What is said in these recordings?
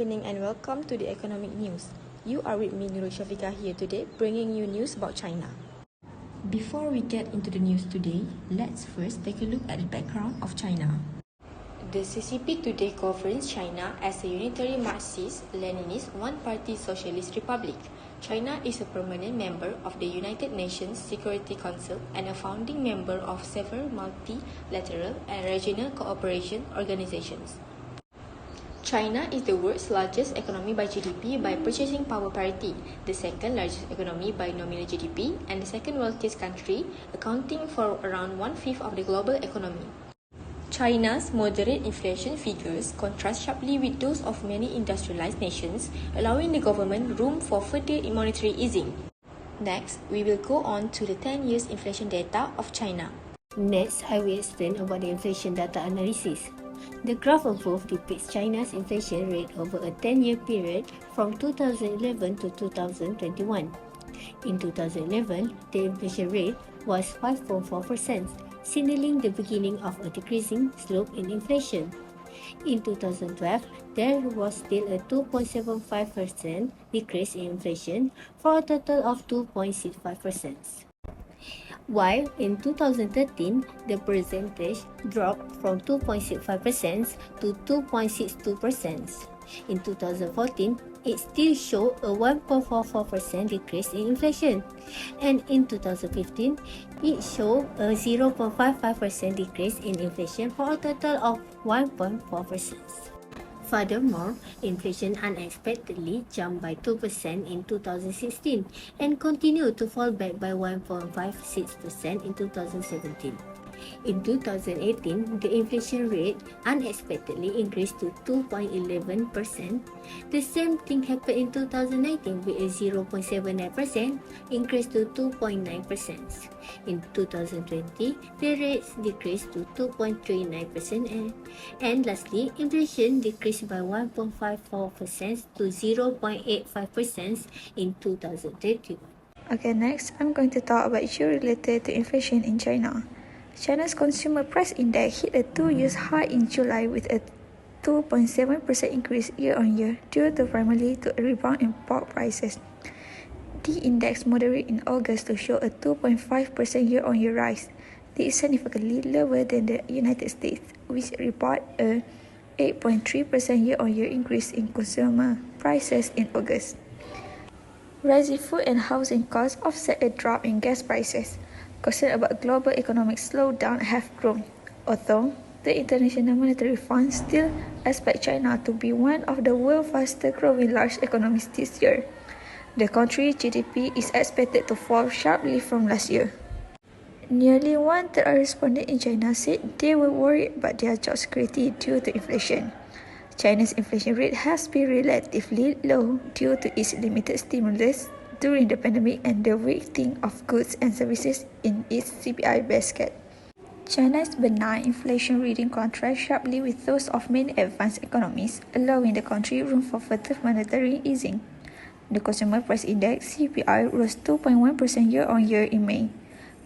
evening and welcome to the Economic News. You are with me, Nurul Shafiqah, here today, bringing you news about China. Before we get into the news today, let's first take a look at the background of China. The CCP today governs China as a unitary Marxist-Leninist one-party socialist republic. China is a permanent member of the United Nations Security Council and a founding member of several multilateral and regional cooperation organizations. China is the world's largest economy by GDP by purchasing power parity, the second largest economy by nominal GDP, and the second wealthiest country, accounting for around one-fifth of the global economy. China's moderate inflation figures contrast sharply with those of many industrialized nations, allowing the government room for further monetary easing. Next, we will go on to the 10 years inflation data of China. Next, I will explain about the inflation data analysis. The graph above depicts China's inflation rate over a 10-year period from 2011 to 2021. In 2011, the inflation rate was 5.4%, signaling the beginning of a decreasing slope in inflation. In 2012, there was still a 2.75% decrease in inflation for a total of 2.65%. While in 2013, the percentage dropped from 2.65% to 2.62%. In 2014, it still showed a 1.44% decrease in inflation, and in 2015, it showed a 0.55% decrease in inflation for a total of 1.4%. Furthermore, inflation unexpectedly jumped by 2% in 2016 and continued to fall back by 1.56% in 2017. In 2018, the inflation rate unexpectedly increased to 2.11%. The same thing happened in 2019 with a 0.79% increase to 2.9%. In 2020, the rates decreased to 2.39%, and lastly, inflation decreased by 1.54% to 0.85% in 2021. Okay, next, I'm going to talk about issues related to inflation in China. China's consumer price index hit a 2-year high in July with a 2.7% increase year-on-year due to primarily to a rebound in pork prices. The index moderated in August to show a 2.5% year-on-year rise. This is significantly lower than the United States, which reported a 8.3% year-on-year increase in consumer prices in August. Rising food and housing costs offset a drop in gas prices. Concerns about global economic slowdown have grown, although the International Monetary Fund still expects China to be one of the world's fastest-growing large economies this year. The country's GDP is expected to fall sharply from last year. Nearly one-third of respondents in China said they were worried about their job security due to inflation. China's inflation rate has been relatively low due to its limited stimulus during the pandemic and the weighting of goods and services in its CPI basket. China's benign inflation reading contrasts sharply with those of many advanced economies, allowing the country room for further monetary easing. The Consumer Price Index (CPI) rose 2.1% year-on-year in May,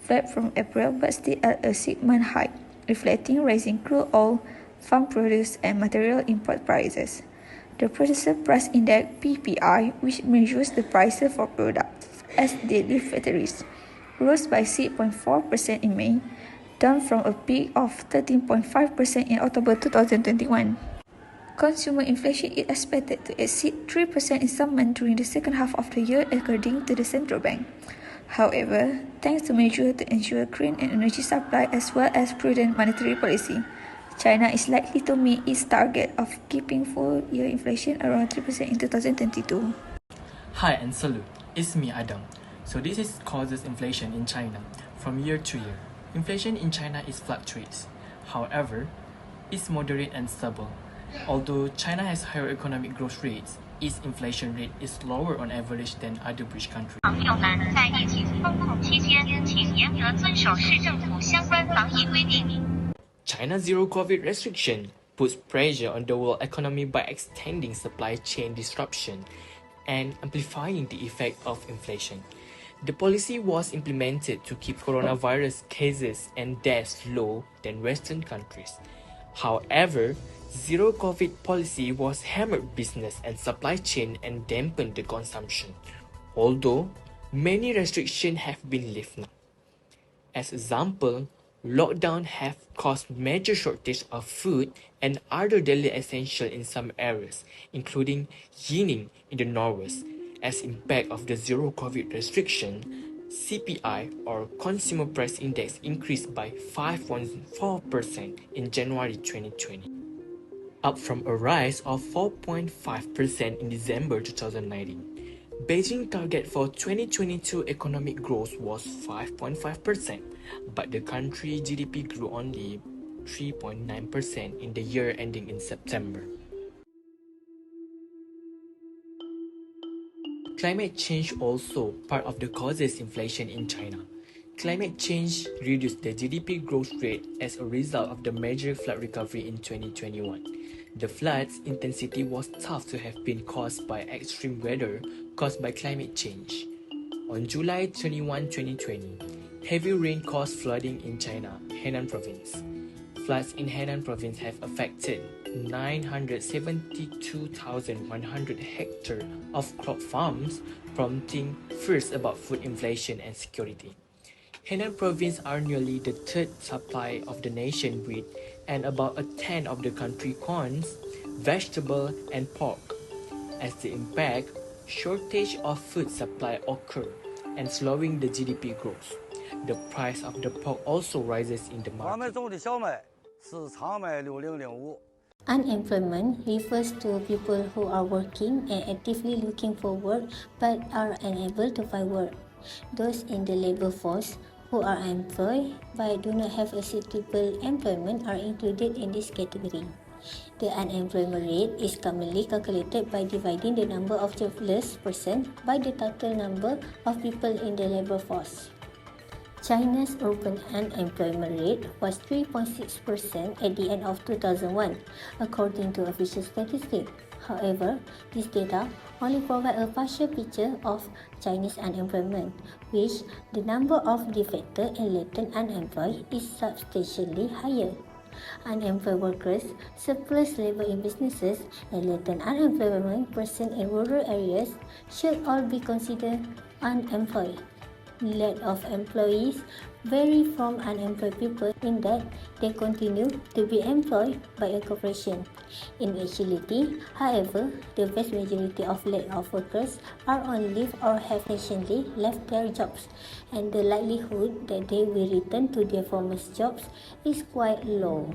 flat from April but still at a 6-month high, reflecting rising crude oil, farm produce, and material import prices. The Producer Price Index (PPI), which measures the prices for products as they leave factories, rose by 6.4% in May, down from a peak of 13.5% in October 2021. Consumer inflation is expected to exceed 3% in some months during the second half of the year, according to the central bank. However, thanks to measures to ensure clean energy supply as well as prudent monetary policy, China is likely to meet its target of keeping full-year inflation around 3% in 2022. Hi and salute, it's me Adam. So this is causes inflation in China from year to year. Inflation in China is fluctuates. However, it's moderate and stable. Although China has higher economic growth rates, its inflation rate is lower on average than other rich countries. China's zero-COVID restriction puts pressure on the world economy by extending supply chain disruption and amplifying the effect of inflation. The policy was implemented to keep coronavirus cases and deaths low than Western countries. However, Zero COVID policy was hammered business and supply chain and dampened the consumption, although many restrictions have been lifted. As example, lockdown have caused major shortage of food and other daily essentials in some areas, including Yining in the northwest. As impact of the zero COVID restriction, CPI or Consumer Price Index increased by 5.4% in January 2020, up from a rise of 4.5% in December 2019. Beijing's target for 2022 economic growth was 5.5%, but the country's GDP grew only 3.9% in the year ending in September. Climate change also part of the causes inflation in China. Climate change reduced the GDP growth rate as a result of the major flood recovery in 2021. The flood's intensity was thought to have been caused by extreme weather caused by climate change. On July 21, 2020, heavy rain caused flooding in China, Henan province. Floods in Henan province have affected 972,100 hectares of crop farms, prompting fears about food inflation and security. Henan province are nearly the third supply of the nation wheat and about a tenth of the country corns, vegetable and pork. As the impact, shortage of food supply occur and slowing the GDP growth. The price of the pork also rises in the market. Unemployment refers to people who are working and actively looking for work but are unable to find work. Those in the labor force who are employed but do not have a suitable employment are included in this category. The unemployment rate is commonly calculated by dividing the number of jobless persons by the total number of people in the labor force. China's urban unemployment rate was 3.6% at the end of 2001, according to official statistics. However, this data only provide a partial picture of Chinese unemployment, which the number of defected and latent unemployed is substantially higher. Unemployed workers, surplus labor in businesses, and latent unemployment persons in rural areas should all be considered unemployed. Lack of employees vary from unemployed people in that they continue to be employed by a corporation. In actuality, however, the vast majority of laid-off workers are on leave or have recently left their jobs, and the likelihood that they will return to their former jobs is quite low.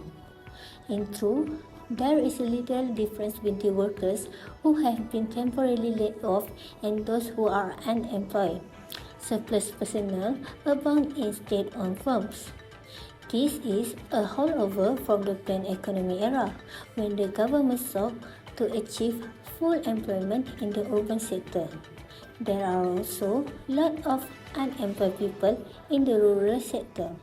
In truth, there is a little difference between workers who have been temporarily laid off and those who are unemployed. Surplus personnel abound in state-owned firms. This is a holdover from the planned economy era, when the government sought to achieve full employment in the urban sector. There are also a lot of unemployed people in the rural sector.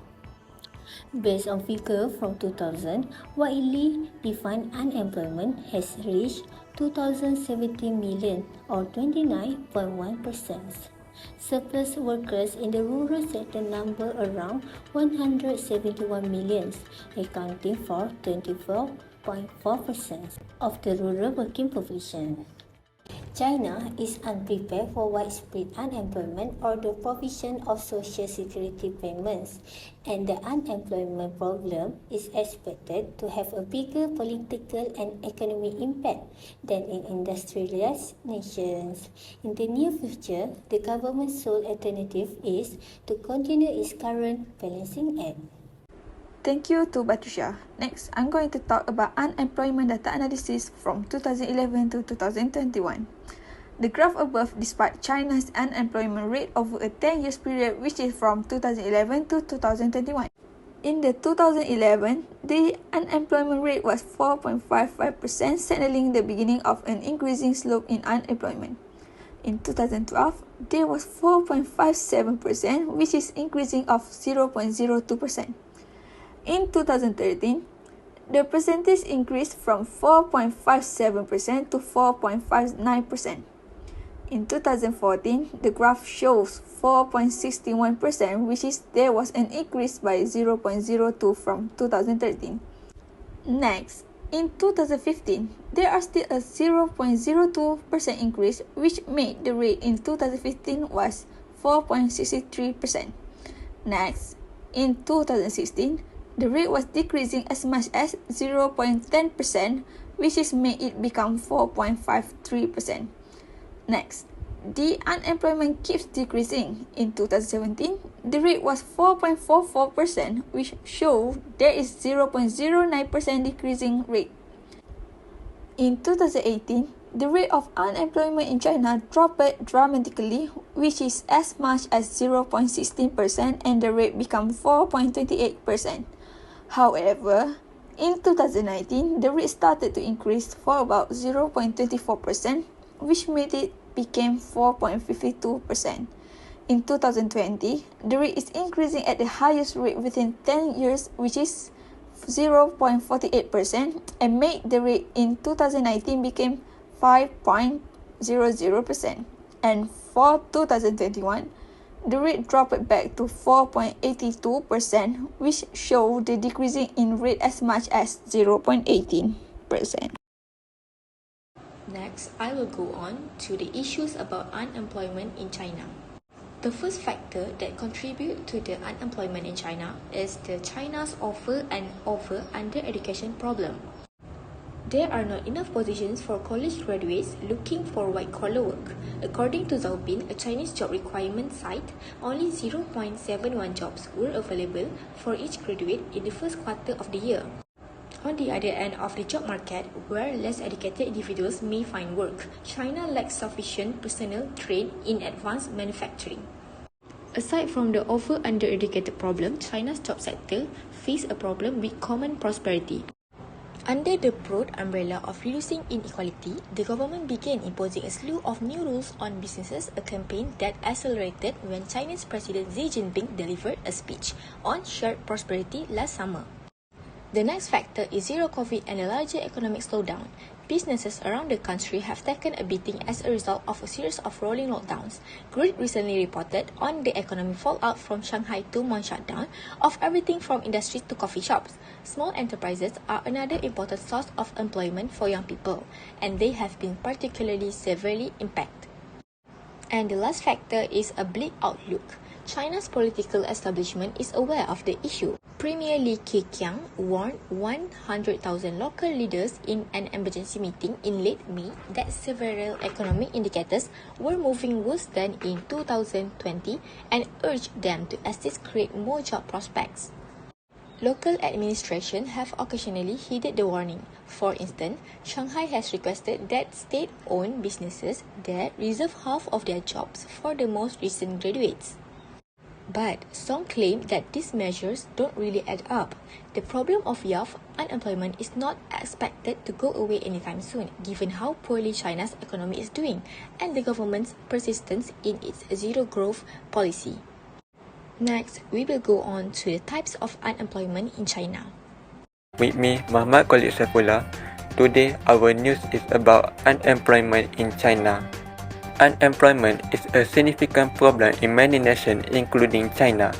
Based on figures from 2000, widely defined unemployment has reached 2,017 million or 29.1%. Surplus workers in the rural sector number around 171 million, accounting for 24.4% of the rural working population. China is unprepared for widespread unemployment or the provision of social security payments, and the unemployment problem is expected to have a bigger political and economic impact than in industrialized nations. In the near future, the government's sole alternative is to continue its current balancing act. Thank you to Batusha. Next, I'm going to talk about unemployment data analysis from 2011 to 2021. The graph above describes China's unemployment rate over a 10 years period, which is from 2011 to 2021. In the 2011, the unemployment rate was 4.55%, signaling the beginning of an increasing slope in unemployment. In 2012, there was 4.57%, which is increasing of 0.02%. In 2013, the percentage increased from 4.57% to 4.59%. In 2014, the graph shows 4.61%, which is was an increase by 0.02 from 2013. Next, In 2015, there are still a 0.02% increase, which made the rate in 2015 was 4.63%. Next, in 2016, the rate was decreasing as much as 0.10%, which is made it become 4.53%. Next, the unemployment keeps decreasing. In 2017, the rate was 4.44%, which showed there is 0.09% decreasing rate. In 2018, the rate of unemployment in China dropped dramatically, which is as much as 0.16%, and the rate became 4.28%. However, in 2019, the rate started to increase for about 0.24%, which made it became 4.52%. In 2020, the rate is increasing at the highest rate within 10 years, which is 0.48%, and made the rate in 2019 became 5.00%. And for 2021, the rate dropped back to 4.82%, which showed the decreasing in rate as much as 0.18%. Next, I will go on to the issues about unemployment in China. The first factor that contributes to the unemployment in China is the China's over and over under-education problem. There are not enough positions for college graduates looking for white-collar work. According to Zhaopin, a Chinese job requirement site, only 0.71 jobs were available for each graduate in the first quarter of the year. On the other end of the job market, where less educated individuals may find work, China lacks sufficient personnel trained in advanced manufacturing. Aside from the over-under-educated problem, China's job sector faces a problem with common prosperity. Under the broad umbrella of reducing inequality, the government began imposing a slew of new rules on businesses, a campaign that accelerated when Chinese President Xi Jinping delivered a speech on shared prosperity last summer. The next factor is zero COVID and a larger economic slowdown. Businesses around the country have taken a beating as a result of a series of rolling lockdowns. Grid recently reported on the economic fallout from Shanghai 2-month shutdown of everything from industries to coffee shops. Small enterprises are another important source of employment for young people, and they have been particularly severely impacted. And the last factor is a bleak outlook. China's political establishment is aware of the issue. Premier Li Keqiang warned 100,000 local leaders in an emergency meeting in late May that several economic indicators were moving worse than in 2020 and urged them to assist create more job prospects. Local administration have occasionally heeded the warning. For instance, Shanghai has requested that state-owned businesses there reserve half of their jobs for the most recent graduates. But some claim that these measures don't really add up. The problem of youth unemployment is not expected to go away anytime soon, given how poorly China's economy is doing and the government's persistence in its zero-growth policy. Next, we will go on to the types of unemployment in China. With me, Muhammad Khalid Saifullah. Today, our news is about unemployment in China. Unemployment is a significant problem in many nations, including China.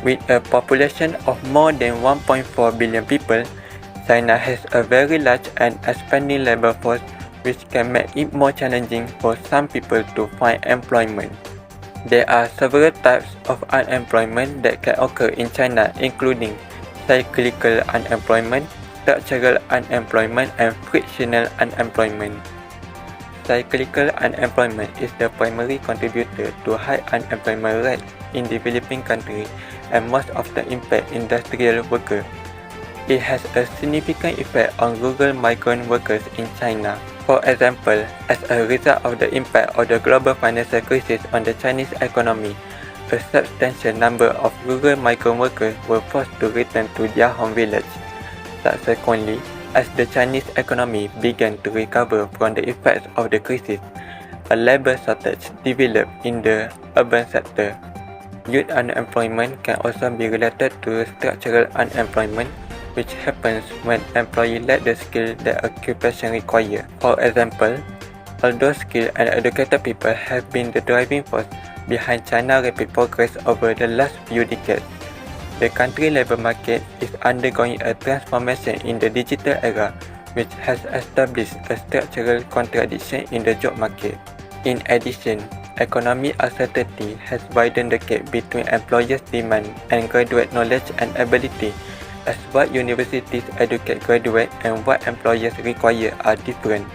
With a population of more than 1.4 billion people, China has a very large and expanding labor force, which can make it more challenging for some people to find employment. There are several types of unemployment that can occur in China, including cyclical unemployment, structural unemployment, and frictional unemployment. Cyclical unemployment is the primary contributor to high unemployment rate in developing countries and most often impact industrial workers. It has a significant effect on rural migrant workers in China. For example, as a result of the impact of the global financial crisis on the Chinese economy, a substantial number of rural migrant workers were forced to return to their home village. Subsequently, as the Chinese economy began to recover from the effects of the crisis, a labor shortage developed in the urban sector. Youth unemployment can also be related to structural unemployment, which happens when employees lack the skill that occupation requires. For example, although skilled and educated people have been the driving force behind China's rapid progress over the last few decades, the country labor market is undergoing a transformation in the digital era, which has established a structural contradiction in the job market. In addition, economic uncertainty has widened the gap between employers' demand and graduate knowledge and ability, as what universities educate graduates and what employers require are different.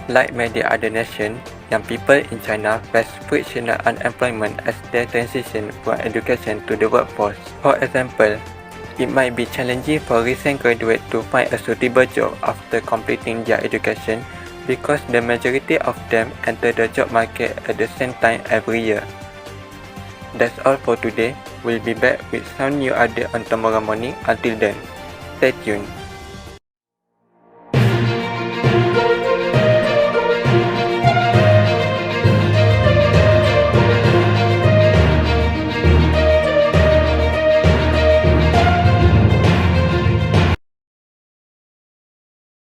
Like many other nations, young people in China face frictional unemployment as they transition from education to the workforce. For example, it might be challenging for recent graduates to find a suitable job after completing their education because the majority of them enter the job market at the same time every year. That's all for today. We'll be back with some new update on tomorrow morning. Until then, stay tuned.